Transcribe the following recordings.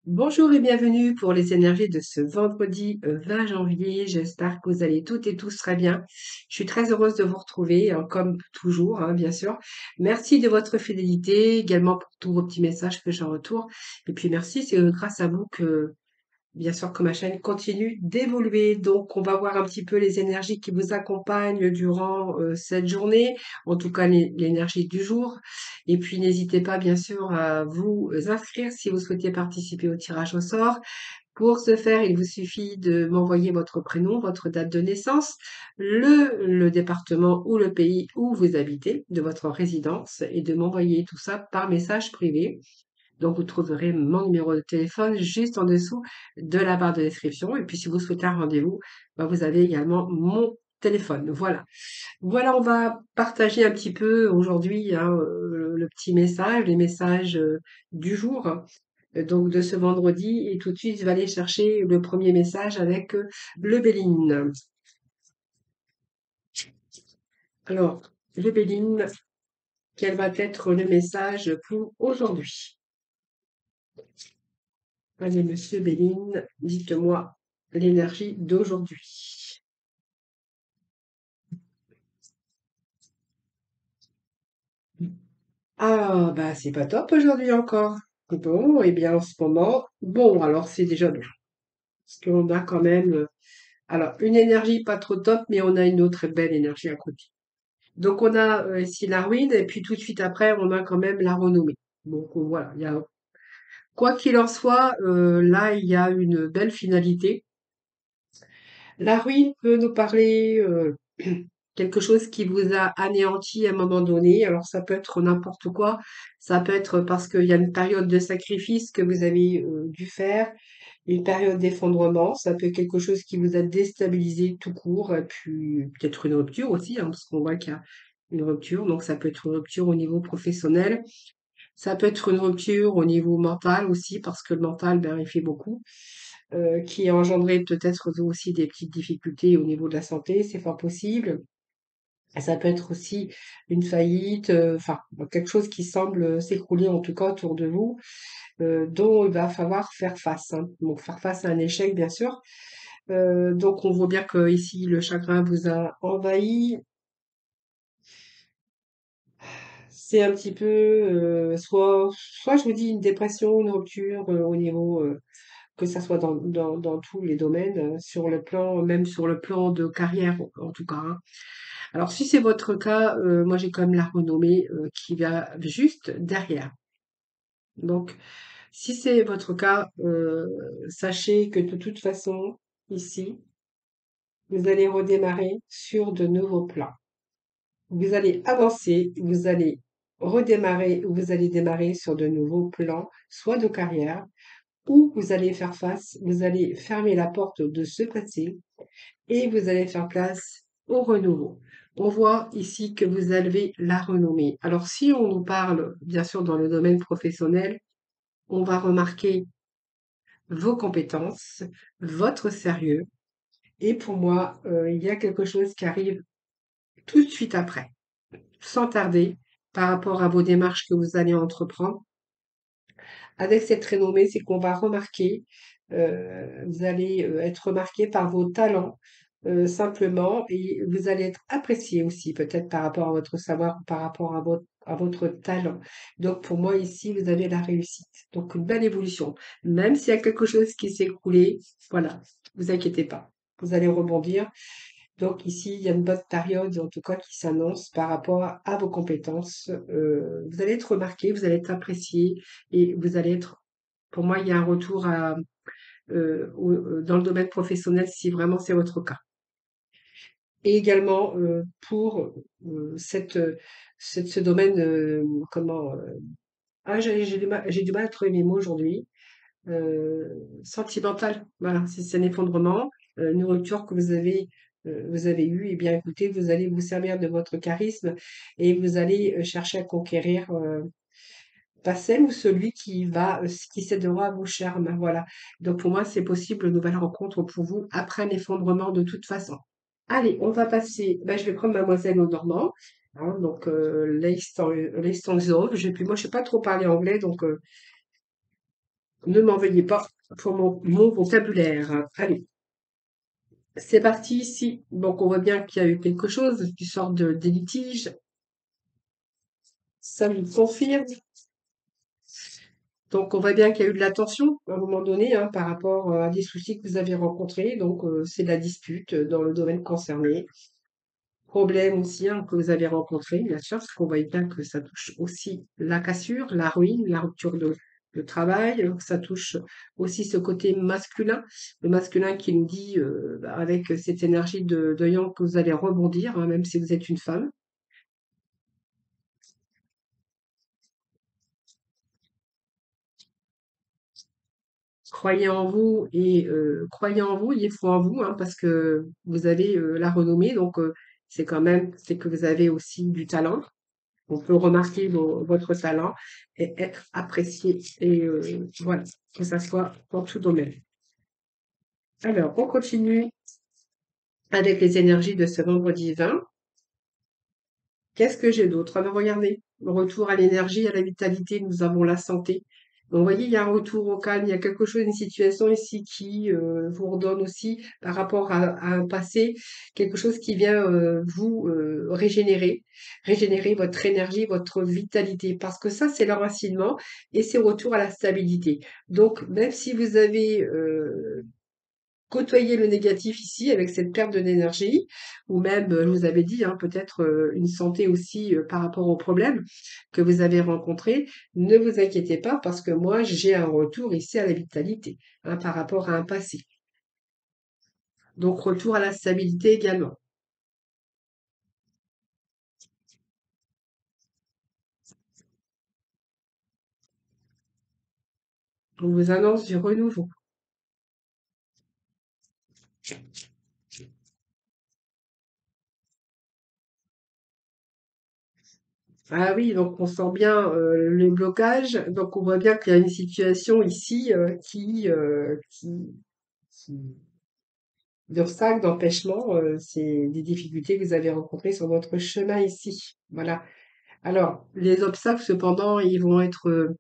Bonjour et bienvenue pour les énergies de ce vendredi 20 janvier. J'espère que vous allez toutes et tous très bien. Je suis très heureuse de vous retrouver, hein, comme toujours, hein, bien sûr. Merci de votre fidélité, également pour tous vos petits messages que j'ai en retour. Et puis merci, c'est grâce à vous que bien sûr que ma chaîne continue d'évoluer. Donc, on va voir un petit peu les énergies qui vous accompagnent durant cette journée, en tout cas l'énergie du jour. Et puis, n'hésitez pas, bien sûr, à vous inscrire si vous souhaitez participer au tirage au sort. Pour ce faire, il vous suffit de m'envoyer votre prénom, votre date de naissance, le département ou le pays où vous habitez, de votre résidence, et de m'envoyer tout ça par message privé. Donc, vous trouverez mon numéro de téléphone juste en dessous de la barre de description. Et puis, si vous souhaitez un rendez-vous, bah, vous avez également mon téléphone. Voilà. Voilà, on va partager un petit peu aujourd'hui hein, le petit message, les messages du jour, donc de ce vendredi. Et tout de suite, je vais aller chercher le premier message avec le Béline. Alors, le Béline, quel va être le message pour aujourd'hui? Allez, monsieur Béline, dites-moi l'énergie d'aujourd'hui. Ah, bah, c'est pas top aujourd'hui encore. Bon, eh bien, en ce moment, bon, alors c'est déjà bien. Parce qu'on a quand même, alors, une énergie pas trop top, mais on a une autre belle énergie à côté. Donc, on a ici la ruine, et puis tout de suite après, on a quand même la renommée. Donc, voilà, quoi qu'il en soit, là, il y a une belle finalité. La ruine peut nous parler quelque chose qui vous a anéanti à un moment donné. Alors ça peut être n'importe quoi. Ça peut être parce qu'il y a une période de sacrifice que vous avez dû faire, une période d'effondrement. Ça peut être quelque chose qui vous a déstabilisé tout court. Et puis peut-être une rupture aussi, hein, parce qu'on voit qu'il y a une rupture. Donc ça peut être une rupture au niveau professionnel. Ça peut être une rupture au niveau mental aussi, parce que le mental, ben, il fait beaucoup qui a engendré peut-être aussi des petites difficultés au niveau de la santé, c'est fort possible. Ça peut être aussi une faillite, enfin quelque chose qui semble s'écrouler en tout cas autour de vous, dont il va falloir faire face, hein. Donc faire face à un échec bien sûr. Donc on voit bien que ici le chagrin vous a envahi. C'est un petit peu soit je vous dis une dépression, une rupture au niveau que ça soit dans tous les domaines, sur le plan, même sur le plan de carrière en tout cas, hein. Alors si c'est votre cas, moi j'ai quand même la renommée qui va juste derrière. Donc si c'est votre cas, sachez que de toute façon, ici, vous allez redémarrer sur de nouveaux plans. Vous allez avancer, vous allez redémarrer, vous allez démarrer sur de nouveaux plans, soit de carrière, ou vous allez faire face, vous allez fermer la porte de ce passé et vous allez faire place au renouveau. On voit ici que vous avez la renommée. Alors si on nous parle, bien sûr, dans le domaine professionnel, on va remarquer vos compétences, votre sérieux. Et pour moi, il y a quelque chose qui arrive tout de suite après, sans tarder, par rapport à vos démarches que vous allez entreprendre. Avec cette renommée, c'est qu'on va remarquer, vous allez être remarqué par vos talents, simplement, et vous allez être apprécié aussi, peut-être par rapport à votre savoir, par rapport à votre talent. Donc, pour moi, ici, vous avez la réussite. Donc, une belle évolution. Même s'il y a quelque chose qui s'est écoulé, voilà, vous inquiétez pas. Vous allez rebondir. Donc ici, il y a une bonne période, en tout cas, qui s'annonce par rapport à vos compétences. Vous allez être remarqué, vous allez être apprécié et vous allez être, pour moi, il y a un retour dans le domaine professionnel si vraiment c'est votre cas. Et également pour ce domaine, comment, j'ai du mal à trouver mes mots aujourd'hui. Sentimental, voilà, si c'est un effondrement, une rupture que vous avez eue, eh bien écoutez, vous allez vous servir de votre charisme et vous allez chercher à conquérir pas celle ou celui qui cédera à vos charmes, voilà. Donc pour moi, c'est possible, une nouvelle rencontre pour vous après un effondrement de toute façon. Allez, on va passer, ben, je vais prendre Mademoiselle Lenormand, hein, donc Leigh Stangzov, moi je sais pas trop parler anglais, donc Ne m'en veuillez pas pour mon vocabulaire. Allez, c'est parti ici. Donc, on voit bien qu'il y a eu quelque chose qui sort des litiges. Ça nous confirme. Donc, on voit bien qu'il y a eu de la tension à un moment donné hein, par rapport à des soucis que vous avez rencontrés. Donc, c'est de la dispute dans le domaine concerné. Problème aussi hein, que vous avez rencontré, bien sûr, parce qu'on voit bien que ça touche aussi la cassure, la ruine, la rupture de travail. Ça touche aussi ce côté masculin, le masculin qui nous dit, avec cette énergie de yang, que vous allez rebondir, hein, même si vous êtes une femme. Croyez en vous, il faut en vous, hein, parce que vous avez la renommée, donc c'est que vous avez aussi du talent. On peut remarquer votre talent et être apprécié et voilà, que ça soit dans tout domaine. Alors, on continue avec les énergies de ce vendredi 20. Qu'est-ce que j'ai d'autre? Alors, regardez, retour à l'énergie, à la vitalité, nous avons la santé. Donc, vous voyez, il y a un retour au calme, il y a quelque chose, une situation ici qui vous redonne aussi par rapport à un passé, quelque chose qui vient vous régénérer votre énergie, votre vitalité, parce que ça, c'est l'enracinement et c'est retour à la stabilité. Donc, même si vous avez côtoyer le négatif ici avec cette perte d'énergie, ou même, je vous avais dit, hein, peut-être une santé aussi par rapport aux problèmes que vous avez rencontrés. Ne vous inquiétez pas parce que moi, j'ai un retour ici à la vitalité hein, par rapport à un passé. Donc, retour à la stabilité également. On vous annonce du renouveau. Ah oui, donc on sent bien le blocage. Donc on voit bien qu'il y a une situation ici qui, d'obstacles, d'empêchements, c'est des difficultés que vous avez rencontrées sur votre chemin ici. Voilà. Alors, les obstacles, cependant, ils vont être,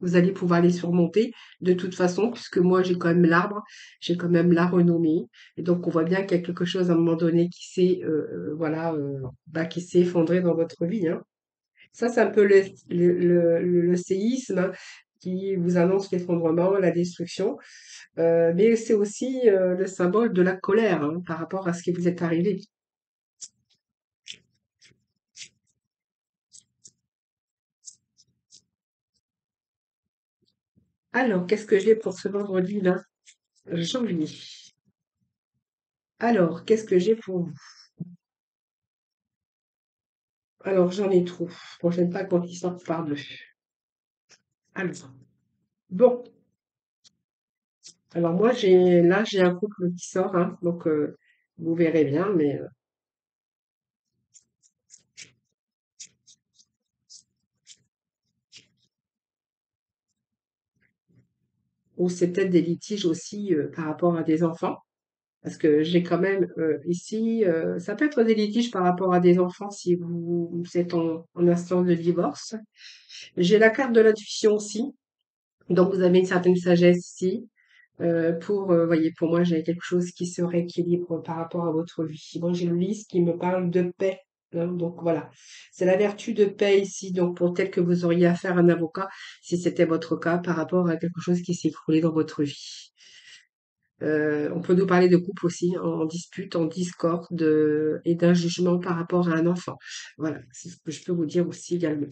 vous allez pouvoir les surmonter de toute façon, puisque moi, j'ai quand même l'arbre, j'ai quand même la renommée. Et donc, on voit bien qu'il y a quelque chose à un moment donné qui s'est, voilà, qui s'est effondré dans votre vie, hein. Ça, c'est un peu le séisme hein, qui vous annonce l'effondrement, la destruction. Mais c'est aussi le symbole de la colère hein, par rapport à ce qui vous est arrivé. Alors, qu'est-ce que j'ai pour ce vendredi là? Janvier. Alors, qu'est-ce que j'ai pour vous? Alors, j'en ai trop. Bon, j'aime pas quand ils sortent par deux. Alors, bon. Alors moi, j'ai un couple qui sort, hein, donc vous verrez bien, mais ou c'est peut-être des litiges aussi par rapport à des enfants. Parce que j'ai quand même ici, ça peut être des litiges par rapport à des enfants si vous êtes en instance de divorce. J'ai la carte de l'intuition aussi, donc vous avez une certaine sagesse ici. Voyez, pour moi, j'ai quelque chose qui se rééquilibre par rapport à votre vie. Moi, j'ai une liste qui me parle de paix, hein, donc voilà, c'est la vertu de paix ici. Donc pour tel que vous auriez affaire à un avocat, si c'était votre cas, par rapport à quelque chose qui s'est écroulé dans votre vie. On peut nous parler de couple aussi, en dispute, en discorde et d'un jugement par rapport à un enfant. Voilà, c'est ce que je peux vous dire aussi également.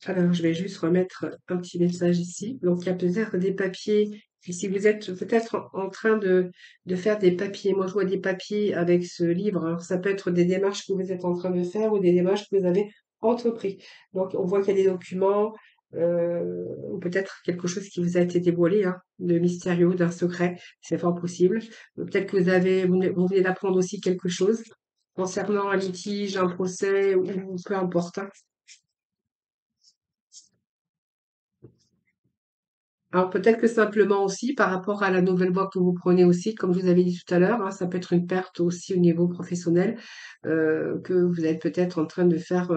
Alors, je vais juste remettre un petit message ici. Donc, il y a peut-être des papiers. Et si vous êtes peut-être en train de faire des papiers, moi je vois des papiers avec ce livre. Alors, ça peut être des démarches que vous êtes en train de faire ou des démarches que vous avez entrepris. Donc, on voit qu'il y a des documents ou peut-être quelque chose qui vous a été dévoilé, hein, de mystérieux, d'un secret. C'est fort possible. Peut-être que vous venez d'apprendre aussi quelque chose concernant un litige, un procès ou peu importe, hein. Alors peut-être que simplement aussi par rapport à la nouvelle voie que vous prenez aussi, comme je vous avais dit tout à l'heure, hein, ça peut être une perte aussi au niveau professionnel, que vous êtes peut-être en train de faire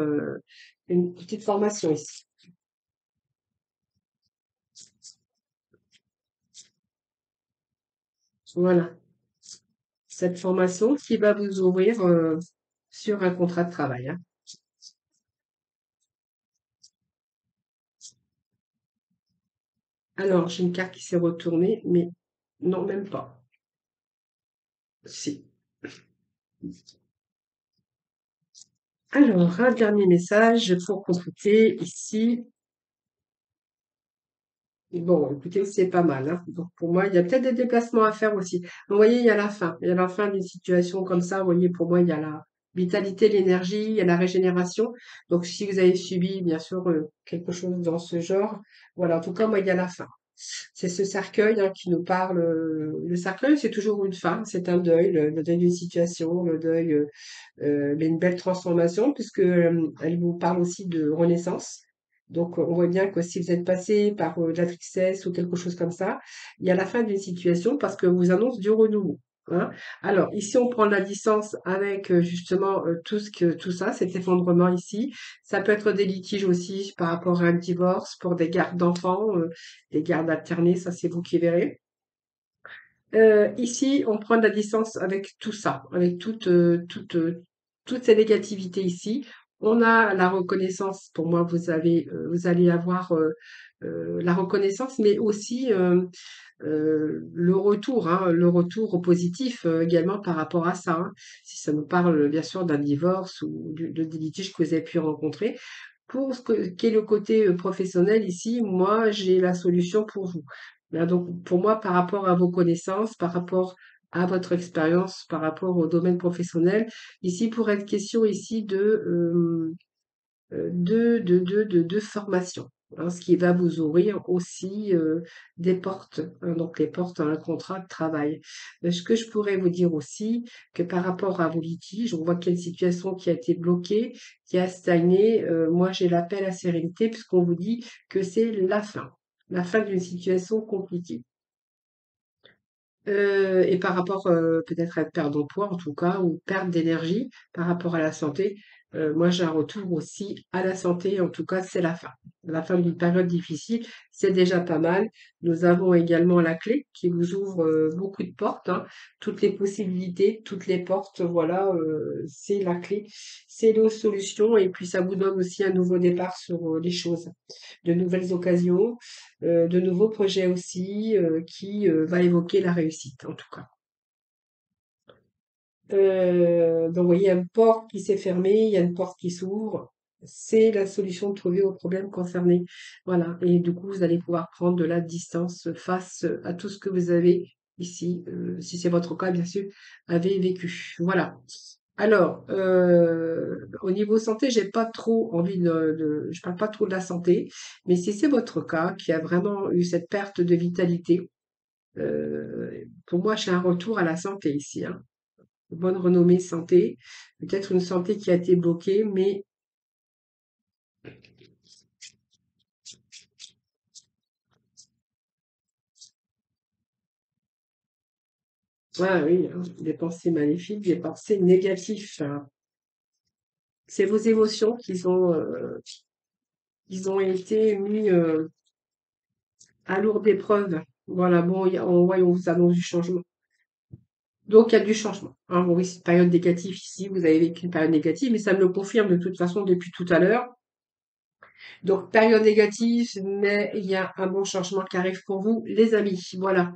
une petite formation ici. Voilà, cette formation qui va vous ouvrir sur un contrat de travail, hein. Alors, j'ai une carte qui s'est retournée, mais non, même pas. Si. Alors, un dernier message pour compléter ici. Bon, écoutez, c'est pas mal, hein. Donc, pour moi, il y a peut-être des déplacements à faire aussi. Vous voyez, il y a la fin. Il y a la fin d'une situation comme ça. Vous voyez, pour moi, il y a la vitalité, l'énergie, il y a la régénération. Donc, si vous avez subi, bien sûr, quelque chose dans ce genre, voilà. En tout cas, moi, il y a la fin. C'est ce cercueil, hein, qui nous parle. Le cercueil, c'est toujours une fin. C'est un deuil, le deuil d'une situation, le deuil, mais une belle transformation puisque elle vous parle aussi de renaissance. Donc, on voit bien que si vous êtes passé par de la tristesse ou quelque chose comme ça, il y a la fin d'une situation parce que vous annonce du renouveau, hein. Alors, ici, on prend la distance avec justement tout ça, cet effondrement ici. Ça peut être des litiges aussi par rapport à un divorce, pour des gardes d'enfants, des gardes alternés, ça c'est vous qui verrez. Ici, on prend de la distance avec tout ça, avec toutes ces négativités ici. On a la reconnaissance. Pour moi, vous allez avoir la reconnaissance, mais aussi le retour, hein, le retour au positif également par rapport à ça, hein. Si ça nous parle bien sûr d'un divorce ou des litiges que vous avez pu rencontrer. Pour ce qui est le côté professionnel ici, moi, j'ai la solution pour vous. Là, donc, pour moi, par rapport à vos connaissances, par rapport à votre expérience, par rapport au domaine professionnel, ici, pour être question ici de formation, hein, ce qui va vous ouvrir aussi des portes, hein, donc les portes à un contrat de travail. Ce que je pourrais vous dire aussi, que par rapport à vos litiges, on voit qu'il y a une situation qui a été bloquée, qui a stagné. Moi, j'ai l'appel à sérénité puisqu'on vous dit que c'est la fin d'une situation compliquée. Et par rapport, peut-être à une perte d'emploi en tout cas ou perte d'énergie par rapport à la santé, moi j'ai un retour aussi à la santé, en tout cas c'est la fin. La fin d'une période difficile, c'est déjà pas mal. Nous avons également la clé qui vous ouvre, beaucoup de portes, hein, toutes les possibilités, toutes les portes, voilà, c'est la clé, c'est nos solutions et puis ça vous donne aussi un nouveau départ sur, les choses, de nouvelles occasions, de nouveaux projets aussi, qui va évoquer la réussite, en tout cas. Donc, vous voyez, il y a une porte qui s'est fermée, il y a une porte qui s'ouvre. C'est la solution trouvée au problème concerné. Voilà. Et du coup, vous allez pouvoir prendre de la distance face à tout ce que vous avez ici, si c'est votre cas, bien sûr, avez vécu. Voilà. Alors, au niveau santé, j'ai pas trop envie je parle pas trop de la santé, mais si c'est votre cas, qui a vraiment eu cette perte de vitalité, pour moi, j'ai un retour à la santé ici, hein. Bonne renommée santé, peut-être une santé qui a été bloquée, mais ah oui, hein, des pensées maléfiques, des pensées négatives, hein. C'est vos émotions qui ont été mis à lourde épreuve. Voilà, bon, on vous annonce du changement. Donc, il y a du changement, hein. Bon, oui, c'est une période négative ici, vous avez vécu une période négative, mais ça me le confirme de toute façon depuis tout à l'heure. Donc, période négative, mais il y a un bon changement qui arrive pour vous, les amis. Voilà.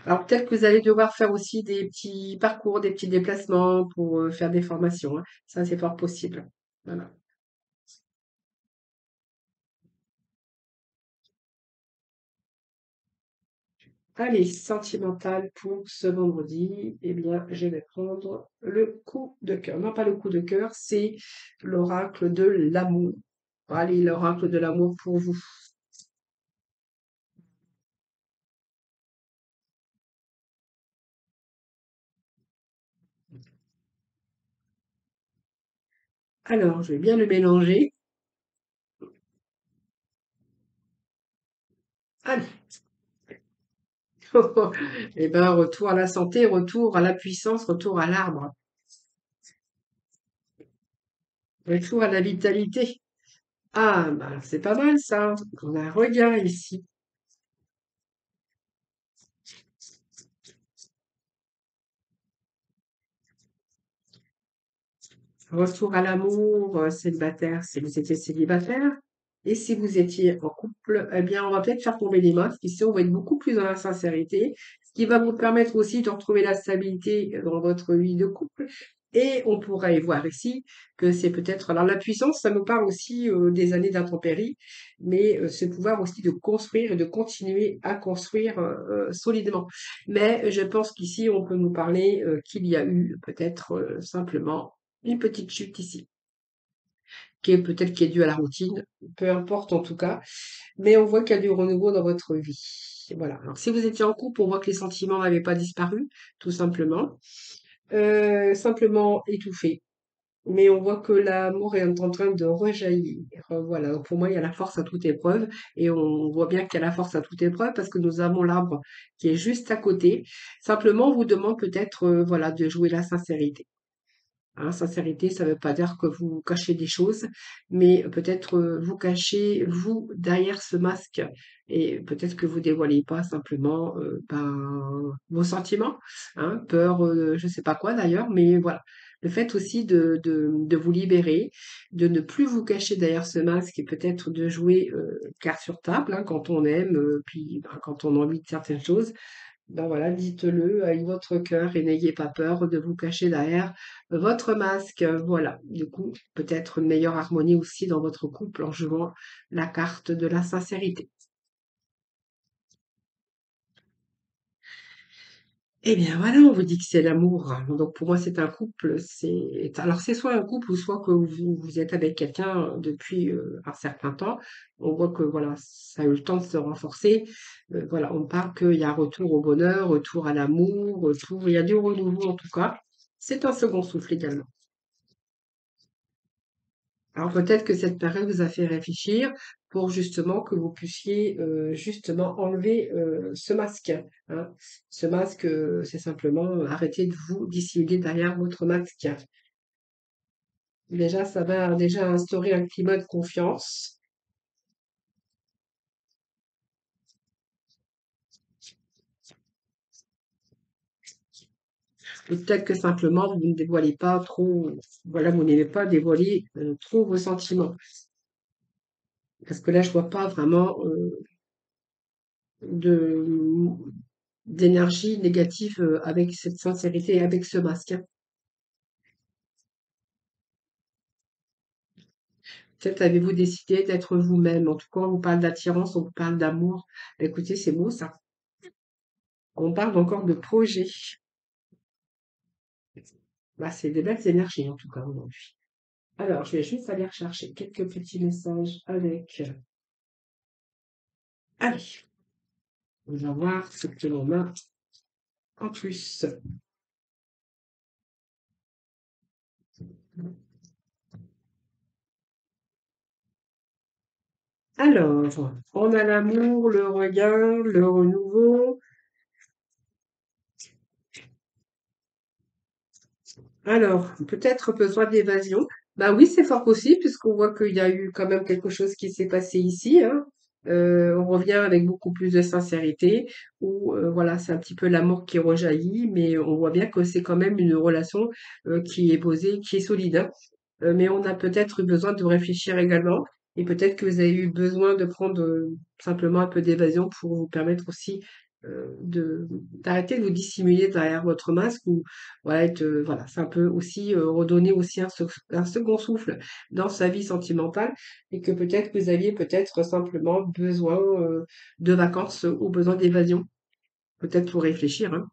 Alors, peut-être que vous allez devoir faire aussi des petits parcours, des petits déplacements pour faire des formations, hein. Ça, c'est fort possible. Voilà. Allez, sentimental pour ce vendredi. Eh bien, je vais prendre le coup de cœur. Non, pas le coup de cœur, c'est l'oracle de l'amour. Allez, l'oracle de l'amour pour vous. Alors, je vais bien le mélanger. Allez. Eh ben, retour à la santé, retour à la puissance, retour à l'arbre, retour à la vitalité. Ah, ben, c'est pas mal ça. On a un regain ici. Retour à l'amour, célibataire, si vous étiez célibataire. Et si vous étiez en couple, eh bien, on va peut-être faire tomber les masques. Ici, on va être beaucoup plus dans la sincérité, ce qui va vous permettre aussi de retrouver la stabilité dans votre vie de couple. Et on pourra y voir ici que c'est peut-être, alors la puissance, ça nous parle aussi des années d'intempéries, mais ce pouvoir aussi de construire et de continuer à construire solidement. Mais je pense qu'ici, on peut nous parler qu'il y a eu peut-être simplement une petite chute ici, qui est peut-être qui est due à la routine, peu importe en tout cas, mais on voit qu'il y a du renouveau dans votre vie. Voilà. Alors si vous étiez en couple, on voit que les sentiments n'avaient pas disparu, tout simplement, simplement étouffés. Mais on voit que l'amour est en train de rejaillir. Voilà. Donc pour moi, il y a la force à toute épreuve, et on voit bien qu'il y a la force à toute épreuve parce que nous avons l'arbre qui est juste à côté. Simplement, on vous demande peut-être, voilà, de jouer la sincérité. Hein, sincérité, ça ne veut pas dire que vous cachez des choses, mais peut-être vous cachez, vous, derrière ce masque. Et peut-être que vous dévoilez pas simplement ben, vos sentiments, hein, peur, je ne sais pas quoi d'ailleurs, mais voilà. Le fait aussi de vous libérer, de ne plus vous cacher derrière ce masque et peut-être de jouer carte sur table hein, quand on aime, puis ben, quand on a envie de certaines choses, ben voilà, dites-le avec votre cœur et n'ayez pas peur de vous cacher derrière votre masque. Voilà, du coup, peut-être une meilleure harmonie aussi dans votre couple en jouant la carte de la sincérité. Eh bien voilà, on vous dit que c'est l'amour. Donc pour moi, c'est un couple. Alors c'est soit un couple ou soit que vous êtes avec quelqu'un depuis un certain temps. On voit que voilà, ça a eu le temps de se renforcer. Voilà, on parle qu'il y a un retour au bonheur, retour à l'amour, retour. Il y a du renouveau en tout cas. C'est un second souffle également. Alors peut-être que cette période vous a fait réfléchir pour justement que vous puissiez justement enlever ce masque. Hein. Ce masque, c'est simplement arrêter de vous dissimuler derrière votre masque. Déjà, ça va déjà instaurer un climat de confiance. Et peut-être que simplement vous ne dévoilez pas trop, voilà, vous n'aimez pas dévoiler trop vos sentiments. Parce que là, je vois pas vraiment de d'énergie négative avec cette sincérité et avec ce masque. Hein. Peut-être avez-vous décidé d'être vous-même. En tout cas, on vous parle d'attirance, on vous parle d'amour. Bah, écoutez, c'est beau ça. On parle encore de projet. Bah, c'est des belles énergies en tout cas aujourd'hui. Alors, je vais juste aller rechercher quelques petits messages avec. Allez, on va voir ce que l'on a en plus. Alors, on a l'amour, le regain, le renouveau. Alors, peut-être besoin d'évasion. Bah oui, c'est fort possible, puisqu'on voit qu'il y a eu quand même quelque chose qui s'est passé ici, hein. On revient avec beaucoup plus de sincérité, où voilà, c'est un petit peu l'amour qui rejaillit, mais on voit bien que c'est quand même une relation qui est posée, qui est solide, hein. Mais on a peut-être eu besoin de réfléchir également, et peut-être que vous avez eu besoin de prendre simplement un peu d'évasion pour vous permettre aussi d'arrêter de vous dissimuler derrière votre masque ou voilà, voilà, c'est un peu aussi redonner aussi un second souffle dans sa vie sentimentale et que peut-être vous aviez peut-être simplement besoin de vacances ou besoin d'évasion, peut-être pour réfléchir, hein.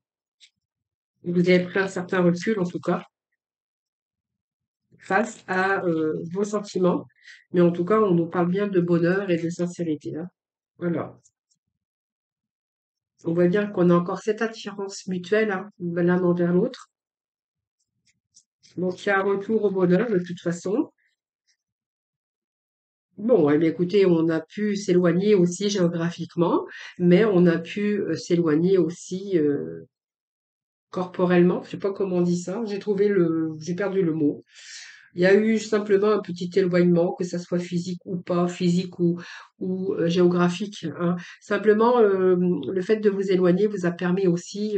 Vous avez pris un certain recul en tout cas face à vos sentiments, mais en tout cas on nous parle bien de bonheur et de sincérité, hein. Alors, on voit bien qu'on a encore cette attirance mutuelle hein, l'un envers l'autre. Donc il y a un retour au bonheur de toute façon. Bon, eh bien, écoutez, on a pu s'éloigner aussi géographiquement, mais on a pu s'éloigner aussi corporellement. Je sais pas comment on dit ça. J'ai perdu le mot. Il y a eu simplement un petit éloignement, que ça soit physique ou pas, physique ou géographique, hein. Simplement, le fait de vous éloigner vous a permis aussi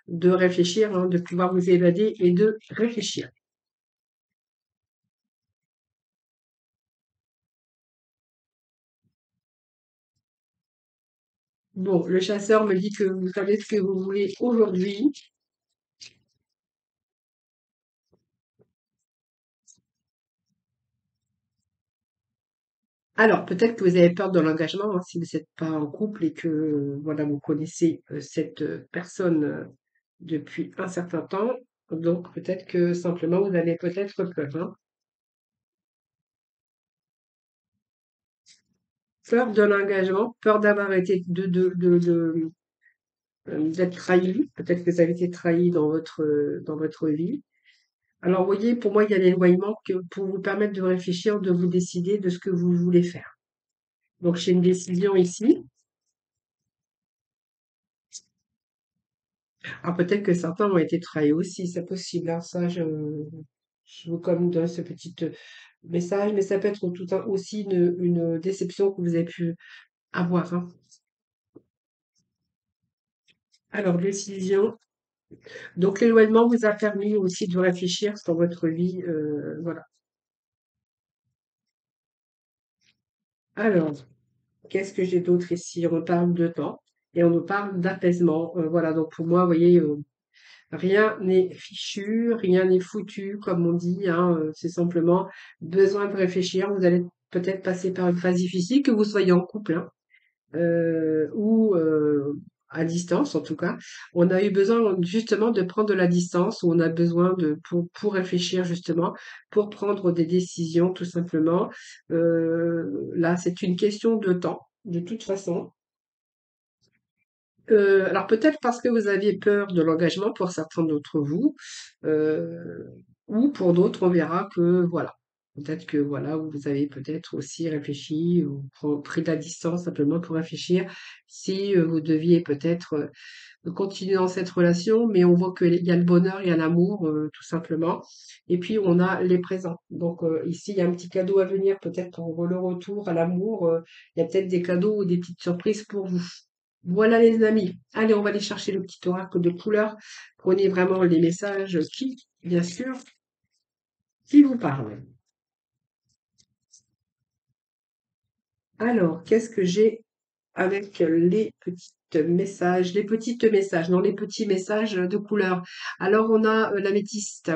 de réfléchir, hein, de pouvoir vous évader et de réfléchir. Bon, le chasseur me dit que vous savez ce que vous voulez aujourd'hui. Alors, peut-être que vous avez peur de l'engagement, hein, si vous n'êtes pas en couple et que voilà, vous connaissez cette personne depuis un certain temps. Donc, peut-être que simplement vous avez peut-être peur, hein. Peur de l'engagement, peur d'avoir été d'être trahi. Peut-être que vous avez été trahi dans votre vie. Alors, vous voyez, pour moi, il y a l'éloignement pour vous permettre de réfléchir, de vous décider de ce que vous voulez faire. Donc, j'ai une décision ici. Alors peut-être que certains ont été trahis aussi, c'est possible, hein. Ça, je vous comme donne ce petit message, mais ça peut être aussi une déception que vous avez pu avoir, hein. Alors, décision. Donc, l'éloignement vous a permis aussi de réfléchir sur votre vie, voilà. Alors, qu'est-ce que j'ai d'autre ici? On parle de temps et on nous parle d'apaisement. Voilà, donc pour moi, vous voyez, rien n'est fichu, rien n'est foutu, comme on dit, hein, c'est simplement besoin de réfléchir. Vous allez peut-être passer par une phase difficile, que vous soyez en couple, hein, ou à distance en tout cas. On a eu besoin justement de prendre de la distance, ou on a besoin pour réfléchir justement, pour prendre des décisions tout simplement. Là, c'est une question de temps, de toute façon. Alors peut-être parce que vous aviez peur de l'engagement pour certains d'entre vous, heu, ou pour d'autres, on verra que voilà, peut-être que voilà, vous avez peut-être aussi réfléchi ou pris de la distance simplement pour réfléchir si, vous deviez peut-être, continuer dans cette relation, mais on voit qu'il y a le bonheur, il y a l'amour, tout simplement et puis on a les présents. Donc, ici, il y a un petit cadeau à venir peut-être pour le retour à l'amour, il y a peut-être des cadeaux ou des petites surprises pour vous. Voilà les amis. Allez, on va aller chercher le petit oracle de couleur. Prenez vraiment les messages bien sûr, qui vous parlent. Alors, qu'est-ce que j'ai avec les messages, non, les petits messages de couleur. Alors, on a l'améthyste.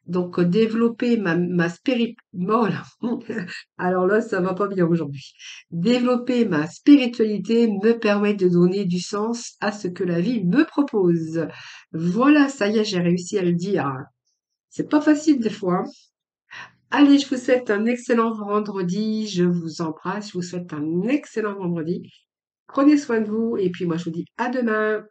Donc, développer ma oh là. Alors là, ça va pas bien aujourd'hui. Développer ma spiritualité me permet de donner du sens à ce que la vie me propose. Voilà, ça y est, j'ai réussi à le dire. C'est pas facile des fois, hein. Allez, je vous souhaite un excellent vendredi. Je vous embrasse. Je vous souhaite un excellent vendredi. Prenez soin de vous et puis moi je vous dis à demain.